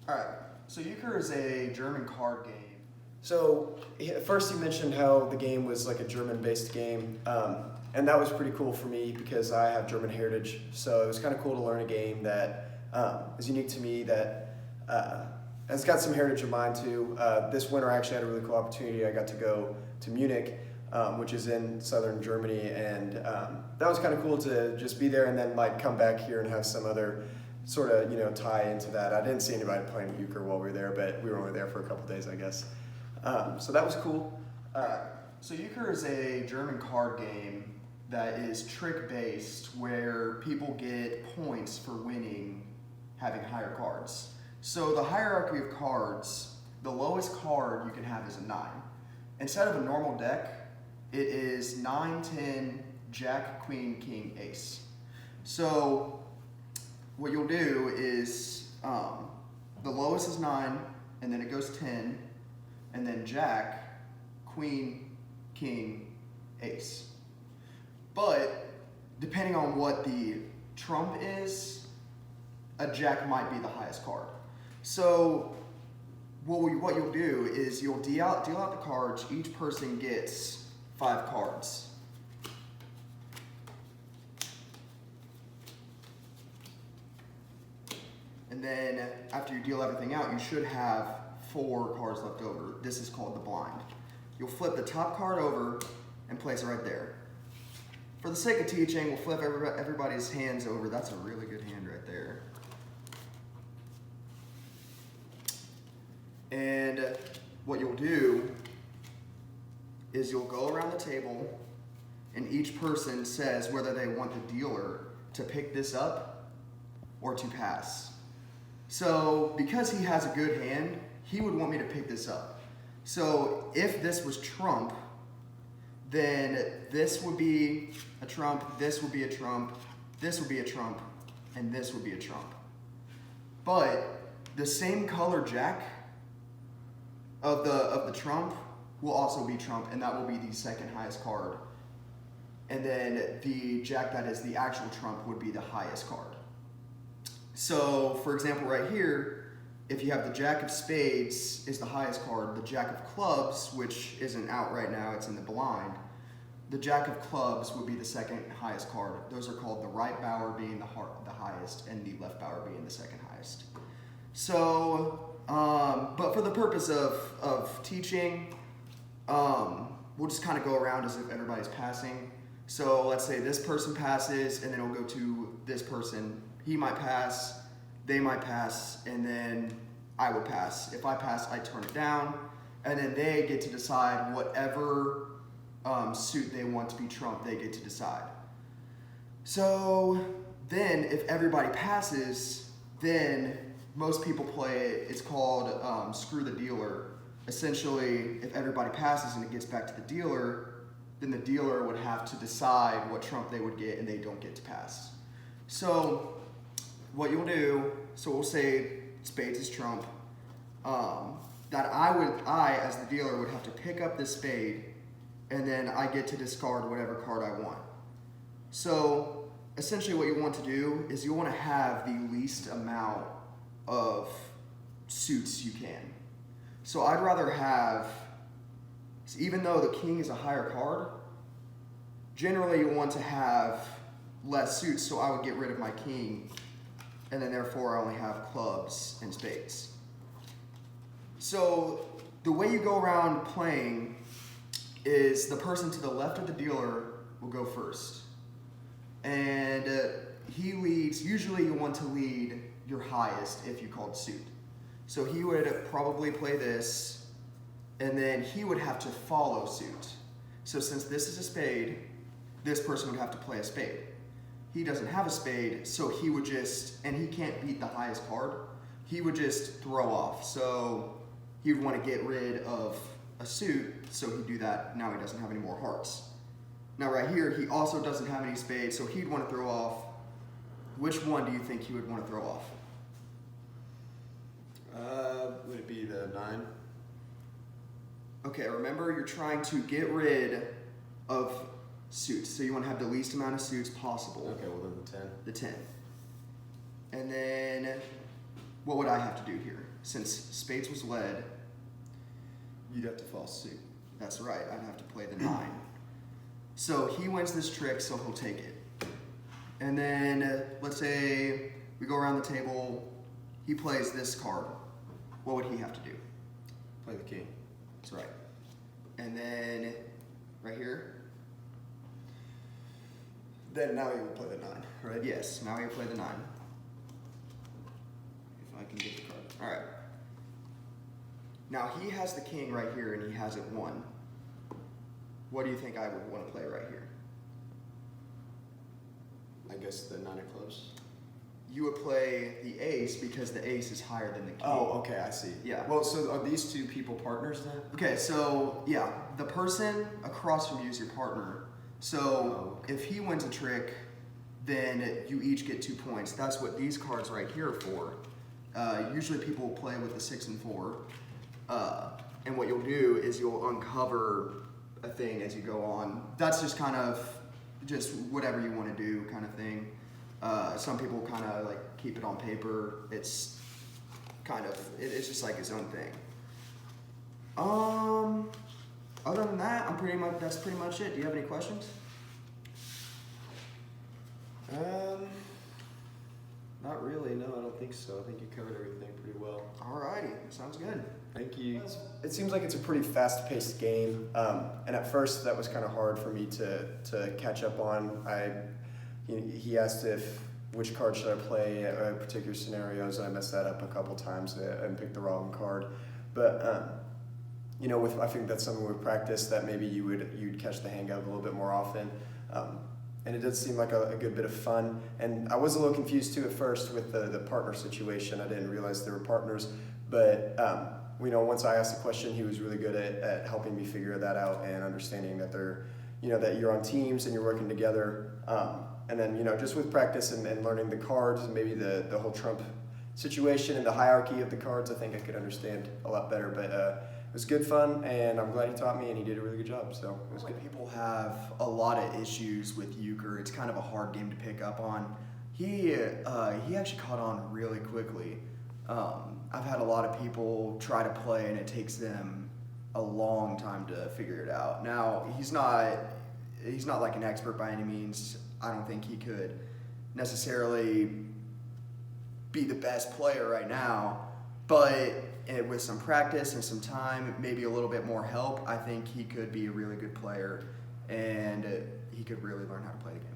All right. So Euchre is a German card game. So first you mentioned how the game was like a German-based game, and that was pretty cool for me because I have German heritage. So it was kind of cool to learn a game that is unique to me, that has got some heritage of mine too. This winter I actually had a really cool opportunity. I got to go to Munich, which is in southern Germany, and that was kind of cool to just be there and then like come back here and have some other sort of tie into that. I didn't see anybody playing Euchre while we were there, but we were only there for a couple days, I guess. So that was cool. So Euchre is a German card game that is trick-based, where people get points for winning, having higher cards. So the hierarchy of cards, the lowest card you can have is a 9. Instead of a normal deck, it is 9, 10, Jack, Queen, King, Ace. So what you'll do is the lowest is 9, and then it goes 10, and then Jack, Queen, King, Ace. But depending on what the trump is, a Jack might be the highest card. So what you'll do is you'll deal out the cards. Each person gets 5 cards. And then after you deal everything out, you should have 4 cards left over. This is called the blind. You'll flip the top card over and place it right there. For the sake of teaching, we'll flip everybody's hands over. That's a really good hand right there. And what you'll do is you'll go around the table, and each person says whether they want the dealer to pick this up or to pass. So because he has a good hand, he would want me to pick this up. So if this was trump, then this would be a trump, this would be a trump, this would be a trump, and this would be a trump. But the same color Jack of the trump will also be trump, and that will be the second highest card. And then the Jack that is the actual trump would be the highest card. So for example right here, if you have the Jack of spades is the highest card, the Jack of clubs, which isn't out right now, it's in the blind, the Jack of clubs would be the second highest card. Those are called the right bower being the highest and the left bower being the second highest. So, but for the purpose of teaching, we'll just kind of go around as if everybody's passing. So let's say this person passes, and then it'll go to this person. He might pass, they might pass, and then I would pass. If I pass, I turn it down, and then they get to decide whatever suit they want to be trump, they get to decide. So then if everybody passes, then most people play it. It's called screw the dealer. Essentially, if everybody passes and it gets back to the dealer, then the dealer would have to decide what trump they would get, and they don't get to pass. So what you'll do, so we'll say spades is trump, that I as the dealer would have to pick up this spade, and then I get to discard whatever card I want. So essentially what you want to do is you want to have the least amount of suits you can. So I'd rather have, even though the king is a higher card, generally you want to have less suits, so I would get rid of my king, and then therefore I only have clubs and spades. So the way you go around playing is the person to the left of the dealer will go first. And he leads, usually you want to lead your highest if you called suit. So he would probably play this, and then he would have to follow suit. So since this is a spade, this person would have to play a spade. He doesn't have a spade, so he would just, and he can't beat the highest card, he would just throw off. So he would want to get rid of a suit, so he'd do that. Now he doesn't have any more hearts. Now right here, he also doesn't have any spades, so he'd want to throw off. Which one do you think he would want to throw off? Would it be the 9? Okay, remember you're trying to get rid of suits, so you want to have the least amount of suits possible. Okay, well then the 10. The 10. And then what would I have to do here? Since spades was led, You'd have to follow suit. that's right, I'd have to play the 9. So he wins this trick, so he'll take it. And then, let's say we go around the table, he plays this card. What would he have to do? Play the king. That's right. And then, right here? Then now he would play the 9, right? Yes, now he'll play the 9. If I can get the card. All right. Now he has the king right here, and he has it 1. What do you think I would want to play right here? I guess the 9 of clubs. You would play the ace because the ace is higher than the king. Oh, okay, I see. Yeah. Well, so are these two people partners then? Okay, so yeah, the person across from you is your partner. So if he wins a trick, then you each get 2 points. That's what these cards right here are for. Usually people play with the 6 and 4. And what you'll do is you'll uncover a thing as you go on. That's just kind of just whatever you want to do kind of thing. Some people kind of like keep it on paper. It's kind of, it's just like its own thing. Other than that, that's pretty much it. Do you have any questions? Not really. No, I don't think so. I think you covered everything pretty well. Alrighty, sounds good. Thank you. It seems like it's a pretty fast-paced game, and at first that was kind of hard for me to catch up on. He asked which card should I play at particular scenarios, and I messed that up a couple times and picked the wrong card. But I think that's something with practice that maybe you'd catch the hang of a little bit more often. And it did seem like a good bit of fun. And I was a little confused too at first with the partner situation. I didn't realize they were partners, but once I asked the question, he was really good at helping me figure that out and understanding that that you're on teams and you're working together. And then, just with practice and learning the cards and maybe the whole trump situation and the hierarchy of the cards, I think I could understand a lot better. But it was good fun, and I'm glad he taught me, and he did a really good job. So it was good. People have a lot of issues with Euchre. It's kind of a hard game to pick up on. He actually caught on really quickly. I've had a lot of people try to play, and it takes them a long time to figure it out. Now, he's not like an expert by any means. I don't think he could necessarily be the best player right now, but with some practice and some time, maybe a little bit more help, I think he could be a really good player, and he could really learn how to play the game.